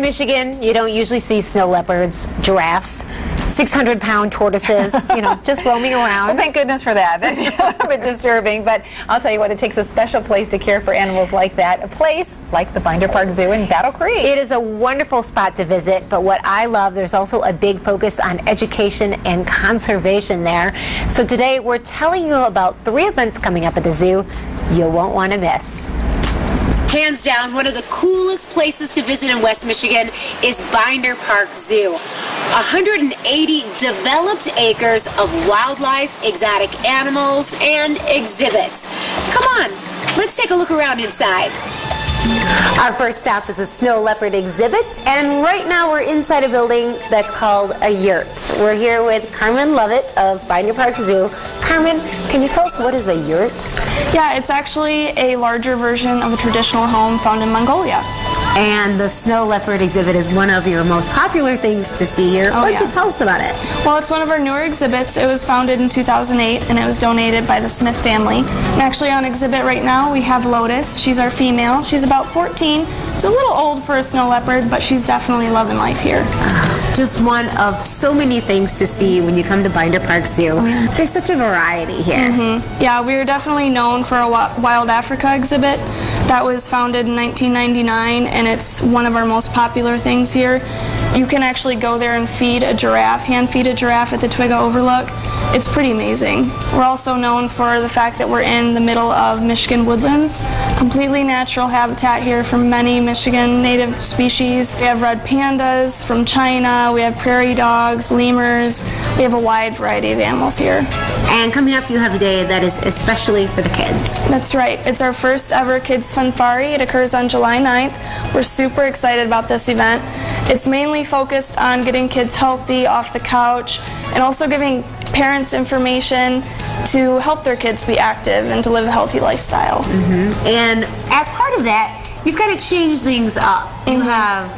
in Michigan, you don't usually see snow leopards, giraffes, 600-pound tortoises, you know, just roaming around. Well, thank goodness for that. That'd be a little bit disturbing, but I'll tell you what, it takes a special place to care for animals like that, a place like the Binder Park Zoo in Battle Creek. It is a wonderful spot to visit, but what I love, there's also a big focus on education and conservation there. So today we're telling you about 3 events coming up at the zoo you won't want to miss. Hands down, one of the coolest places to visit in West Michigan is Binder Park Zoo. 180 developed acres of wildlife, exotic animals, and exhibits. Come on, let's take a look around inside. Our first stop is a snow leopard exhibit, and right now we're inside a building that's called a yurt. We're here with Carmen Lovett of Binder Park Zoo. Carmen, can you tell us what is a yurt? Yeah, it's actually a larger version of a traditional home found in Mongolia. And the snow leopard exhibit is one of your most popular things to see here. Why don't you tell us about it? Well, it's one of our newer exhibits. It was founded in 2008 and it was donated by the Smith family. And actually on exhibit right now we have Lotus. She's our female. She's about 14. She's a little old for a snow leopard, but she's definitely loving life here. Just one of so many things to see when you come to Binder Park Zoo. There's such a variety here. Yeah, we're definitely known for a Wild Africa exhibit that was founded in 1999, and it's one of our most popular things here. You can actually go there and feed a giraffe, hand feed a giraffe at the Twiga Overlook. It's pretty amazing. We're also known for the fact that we're in the middle of Michigan woodlands. Completely natural habitat here for many Michigan native species. We have red pandas from China, we have prairie dogs, lemurs. We have a wide variety of animals here. And coming up, you have a day that is especially for the kids. That's right. It's our first ever Kids Funfari. It occurs on July 9th. We're super excited about this event. It's mainly focused on getting kids healthy, off the couch, and also giving parents information to help their kids be active and to live a healthy lifestyle. And as part of that, you've got to change things up. You have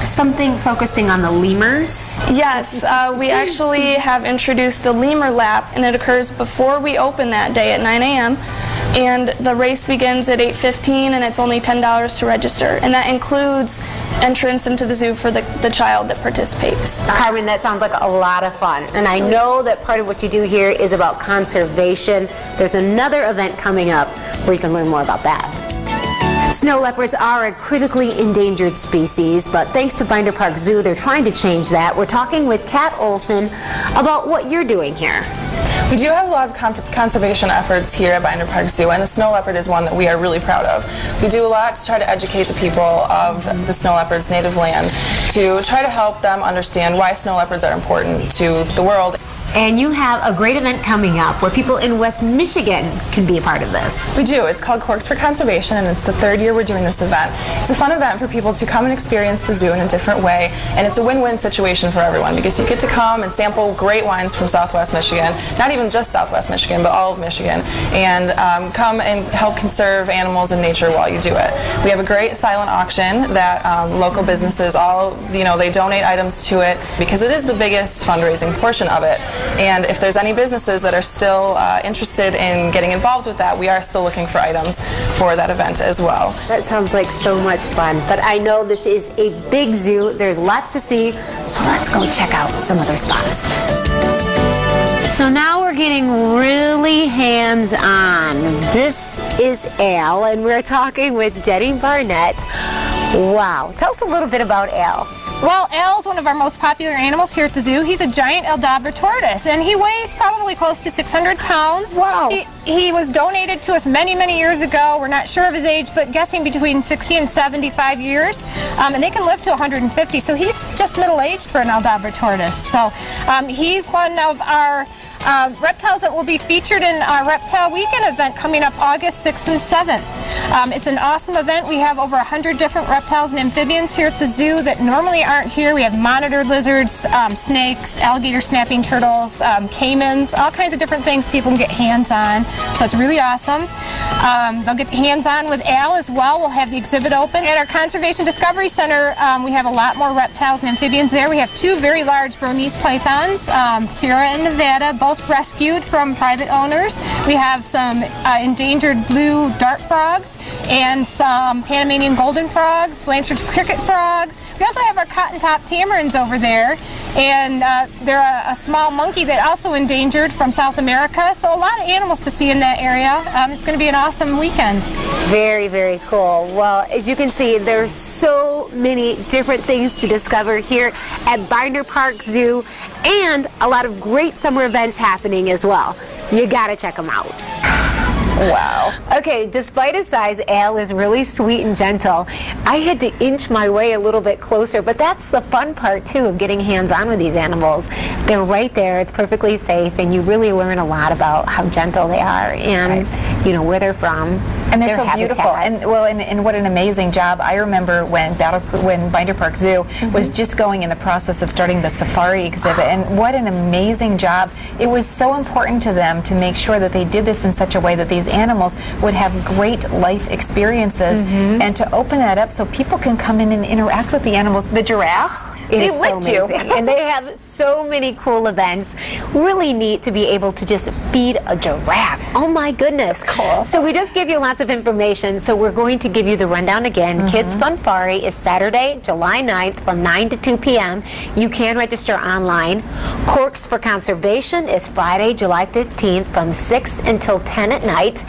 something focusing on the lemurs. Yes, we actually have introduced the lemur lap, and it occurs before we open that day at 9 a.m. And the race begins at 8:15, and it's only $10 to register. And that includes entrance into the zoo for the child that participates. Carmen, that sounds like a lot of fun. And I know that part of what you do here is about conservation. There's another event coming up where you can learn more about that. Snow leopards are a critically endangered species, but thanks to Binder Park Zoo, they're trying to change that. We're talking with Kat Olson about what you're doing here. We do have a lot of conservation efforts here at Binder Park Zoo, and the snow leopard is one that we are really proud of. We do a lot to try to educate the people of the snow leopard's native land, to try to help them understand why snow leopards are important to the world. And you have a great event coming up where people in West Michigan can be a part of this. We do. It's called Corks for Conservation, and it's the 3rd year we're doing this event. It's a fun event for people to come and experience the zoo in a different way, and it's a win-win situation for everyone because you get to come and sample great wines from Southwest Michigan, not even just Southwest Michigan, but all of Michigan, and come and help conserve animals and nature while you do it. We have a great silent auction that local businesses they donate items to it because it is the biggest fundraising portion of it. And if there's any businesses that are still interested in getting involved with that, we are still looking for items for that event as well. That sounds like so much fun, but I know this is a big zoo. There's lots to see, so let's go check out some other spots. So now we're getting really hands-on. This is Al, and we're talking with Denny Burnett. Wow, tell us a little bit about Al. Well, Al's one of our most popular animals here at the zoo. He's a giant Aldabra tortoise, and he weighs probably close to 600 pounds. Wow. He was donated to us many, many years ago. We're not sure of his age, but guessing between 60 and 75 years. And they can live to 150, so he's just middle-aged for an Aldabra tortoise. So he's one of our reptiles that will be featured in our Reptile Weekend event coming up August 6th and 7th. It's an awesome event. We have over 100 different reptiles and amphibians here at the zoo that normally aren't here. We have monitored lizards, snakes, alligator snapping turtles, caimans, all kinds of different things people can get hands on. So it's really awesome. They'll get hands-on with Al as well. We'll have the exhibit open. At our Conservation Discovery Center, we have a lot more reptiles and amphibians there. We have 2 very large Burmese pythons, Sierra and Nevada, both rescued from private owners. We have some endangered blue dart frogs and some Panamanian golden frogs, Blanchard's cricket frogs. We also have our cotton-top tamarins over there, and they're a small monkey that also endangered from South America. So a lot of animals to see in that area. It's going to be an awesome weekend. Very, very cool. Well, as you can see, there's so many different things to discover here at Binder Park Zoo, and a lot of great summer events happening as well. You gotta check them out. Wow. Okay, despite his size, Al is really sweet and gentle. I had to inch my way a little bit closer, but that's the fun part too of getting hands-on with these animals. They're right there, it's perfectly safe, and you really learn a lot about how gentle they are and you know where they're from. And they're so beautiful, and what an amazing job. I remember when Binder Park Zoo was just going in the process of starting the safari exhibit, and what an amazing job. It was so important to them to make sure that they did this in such a way that these animals would have great life experiences, and to open that up so people can come in and interact with the animals. The giraffes, they licked you. And they have so many cool events. Really neat to be able to just feed a giraffe. Oh my goodness. Cool. So we just gave you lots of information, so we're going to give you the rundown again. Kids Funfari is Saturday, July 9th from 9 to 2 p.m. You can register online. Corks for Conservation is Friday, July 15th from 6 until 10 at night.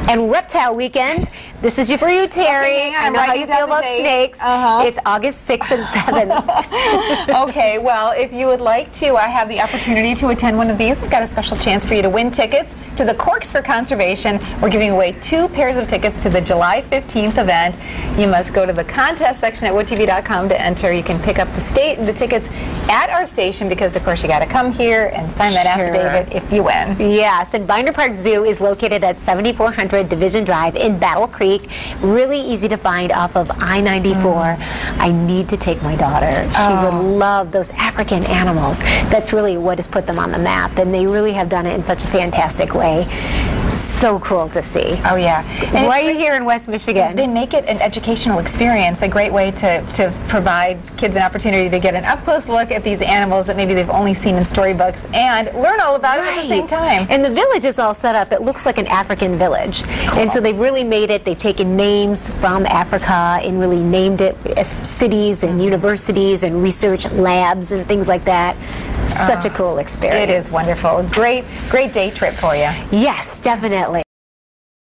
And Reptile Weekend, this is for you, Terry. Okay, hang on, I know how you feel about snakes. It's August 6th and 7th. Okay, well, if you would like to have the opportunity to attend one of these, we've got a special chance for you to win tickets to the Corks for Conservation. We're giving away 2 pairs of tickets to the July 15th event. You must go to the contest section at woodtv.com to enter. You can pick up the tickets at our station because, of course, you got to come here and sign that affidavit if you win. Yes, and Binder Park Zoo is located at 7400 Division Drive in Battle Creek. Really easy to find off of I-94. I need to take my daughter. She would love those African animals. That's really what has put them on the map, and they really have done it in such a fantastic way. So cool to see. Oh yeah. And right here in West Michigan. They make it an educational experience, a great way to provide kids an opportunity to get an up-close look at these animals that maybe they've only seen in storybooks and learn all about them at the same time. And the village is all set up. It looks like an African village. Cool. And so they've really made it, they've taken names from Africa and really named it as cities and universities and research labs and things like that. Such a cool experience. It is wonderful. Great day trip for you. Yes, definitely.